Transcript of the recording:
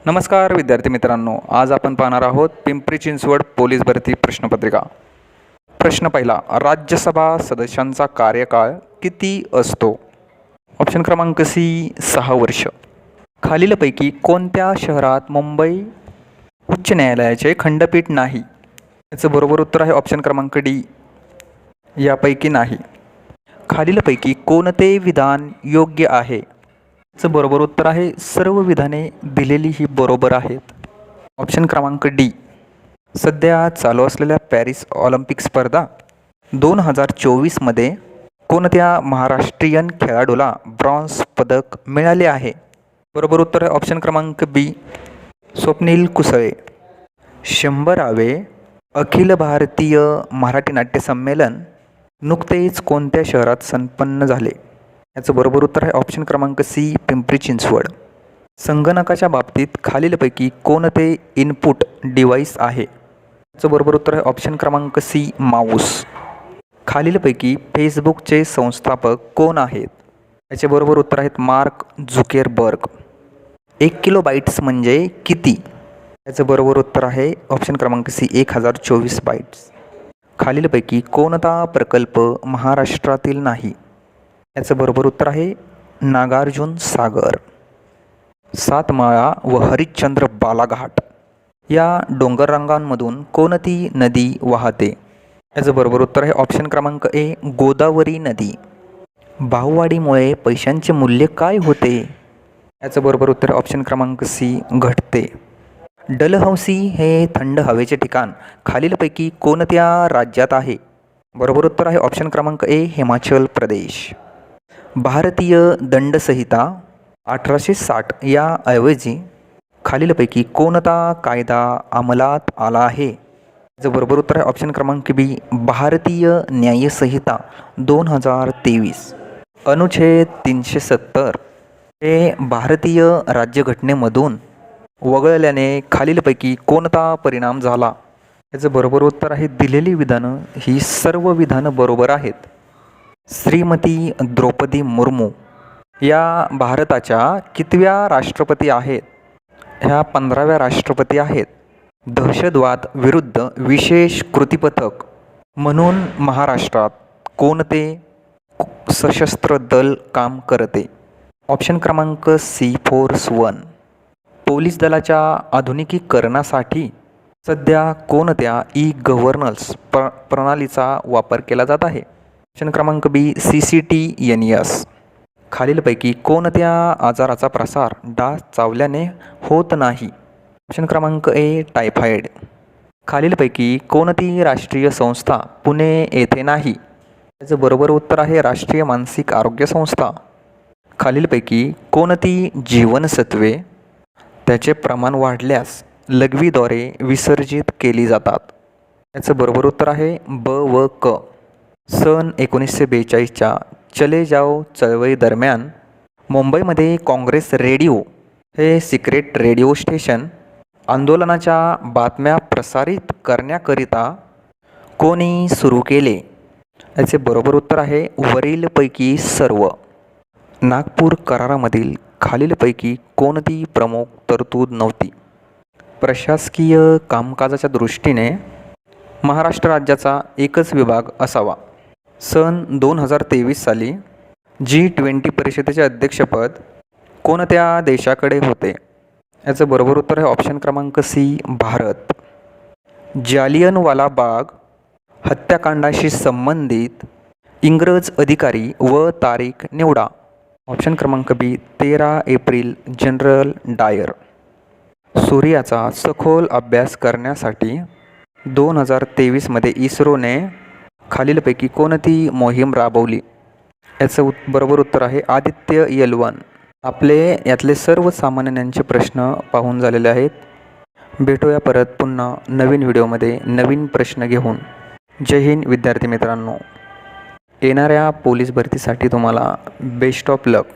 नमस्कार विद्यार्थी मित्रांनो, आज आपण पाहणार आहोत पिंपरी चिंचवड पोलीस भरती प्रश्नपत्रिका। प्रश्न पहिला, राज्यसभा सदस्यांचा कार्यकाळ किती असतो? ऑप्शन क्रमांक सी 6 वर्ष। खालीलपैकी कोणत्या शहरात मुंबई उच्च न्यायालयाचे खंडपीठ नाही? याचं बरोबर उत्तर आहे ऑप्शन क्रमांक डी, यापैकी नाही। खालीलपैकी कोणते विधान योग्य आहे? याचं बरोबर उत्तर आहे सर्व विधाने दिलेली ही बरोबर आहेत। ऑप्शन क्रमांक डी, सध्या चालू असलेल्या पॅरिस ऑलिम्पिक स्पर्धा 2024मध्ये कोणत्या महाराष्ट्रीयन खेळाडूला ब्रॉन्झ पदक मिळाले आहे? बरोबर उत्तर आहे ऑप्शन क्रमांक बी, स्वप्नील कुसळे। 100वे अखिल भारतीय मराठी नाट्य संमेलन नुकतेच कोणत्या शहरात संपन्न झाले? याचं बरोबर उत्तर आहे ऑप्शन क्रमांक सी, पिंपरी चिंचवड। संगणकाच्या बाबतीत खालीलपैकी कोणते इनपुट डिव्हाइस आहे? याचं बरोबर उत्तर आहे ऑप्शन क्रमांक सी, माऊस। खालीलपैकी फेसबुकचे संस्थापक कोण आहेत? याचे बरोबर उत्तर आहेत मार्क झुकेरबर्ग। 1 किलोबाइट्स म्हणजे किती? याचं बरोबर उत्तर आहे ऑप्शन क्रमांक सी, 1024 बाइट्स। खालीलपैकी कोणता प्रकल्प महाराष्ट्रातील नाही? याचं बरोबर उत्तर आहे नागार्जुन सागर। सातमाळा व हरिश्चंद्र बालाघाट या डोंगररांगांमधून कोणती नदी वाहते? याचं बरोबर उत्तर आहे ऑप्शन क्रमांक ए, गोदावरी नदी। भाववाढीमुळे पैशांचे मूल्य काय होते? याचं बरोबर उत्तर ऑप्शन क्रमांक सी, घटते। डलहौसी हे थंड हवेचे ठिकाण खालीलपैकी कोणत्या राज्यात आहे? बरोबर उत्तर आहे ऑप्शन क्रमांक ए, हिमाचल प्रदेश। भारतीय दंडसंहिता 1860 या ऐवजी खालीलपैकी कोणता कायदा अंमलात आला आहे? याचं बरोबर उत्तर आहे ऑप्शन क्रमांक बी, भारतीय न्यायसंहिता 2023। अनुच्छेद 370 हे भारतीय राज्यघटनेमधून वगळल्याने खालीलपैकी कोणता परिणाम झाला? याचं बरोबर उत्तर आहे दिलेली विधानं ही सर्व विधानं बरोबर आहेत। श्रीमती द्रौपदी मुर्मू या भारताच्या कितव्या राष्ट्रपती आहेत? ह्या 15व्या राष्ट्रपती आहेत। दहशतवाद विरुद्ध विशेष कृतीपथक म्हणून महाराष्ट्रात कोणते सशस्त्र दल काम करते? ऑप्शन क्रमांक सी, फोर्स 1। पोलीस दलाच्या आधुनिकीकरणासाठी सध्या कोणत्या ई-गव्हर्नन्स प्रणालीचा वापर केला जात आहे? ऑप्शन क्रमांक बी, CCTNS। खालीलपैकी कोणत्या आजाराचा प्रसार डास चावल्याने होत नाही? ऑप्शन क्रमांक ए, टायफॉइड। खालीलपैकी कोणती राष्ट्रीय संस्था पुणे येथे नाही? याचं बरोबर उत्तर आहे राष्ट्रीय मानसिक आरोग्य संस्था। खालीलपैकी कोणती जीवनसत्वे त्याचे प्रमाण वाढल्यास लघवीद्वारे विसर्जित केली जातात? याचं बरोबर उत्तर आहे ब व क। सन 1942च्या चले जाओ चळवळी दरम्यान मुंबईमध्ये काँग्रेस रेडिओ हे सिक्रेट रेडिओ स्टेशन आंदोलनाच्या बातम्या प्रसारित करण्याकरिता कोणी सुरू केले? याचे बरोबर उत्तर आहे वरीलपैकी सर्व। नागपूर करारामधील खालीलपैकी कोणती प्रमुख तरतूद नव्हती? प्रशासकीय कामकाजाच्या दृष्टीने महाराष्ट्र राज्याचा एकच विभाग असावा। सन 2023 साली G20 परिषदेचे अध्यक्षपद कोणत्या देशाकडे होते? याचं बरोबर उत्तर आहे ऑप्शन क्रमांक सी, भारत। जालियनवाला बाग हत्याकांडाशी संबंधित इंग्रज अधिकारी व तारीख निवडा? ऑप्शन क्रमांक बी, 13 एप्रिल। जनरल डायर। सूर्याचा सखोल अभ्यास करण्यासाठी 2023मध्ये इस्रोने खालीलपैकी कोणती मोहीम राबवली? याचं बरोबर उत्तर आहे आदित्य L1। आपले यातले सर्व सामान्यांचे प्रश्न पाहून झालेले आहेत। भेटूया परत पुन्हा नवीन व्हिडिओमध्ये नवीन प्रश्न घेऊन। जय हिंद विद्यार्थी मित्रांनो। येणाऱ्या पोलीस भरतीसाठी तुम्हाला बेस्ट ऑफ लक।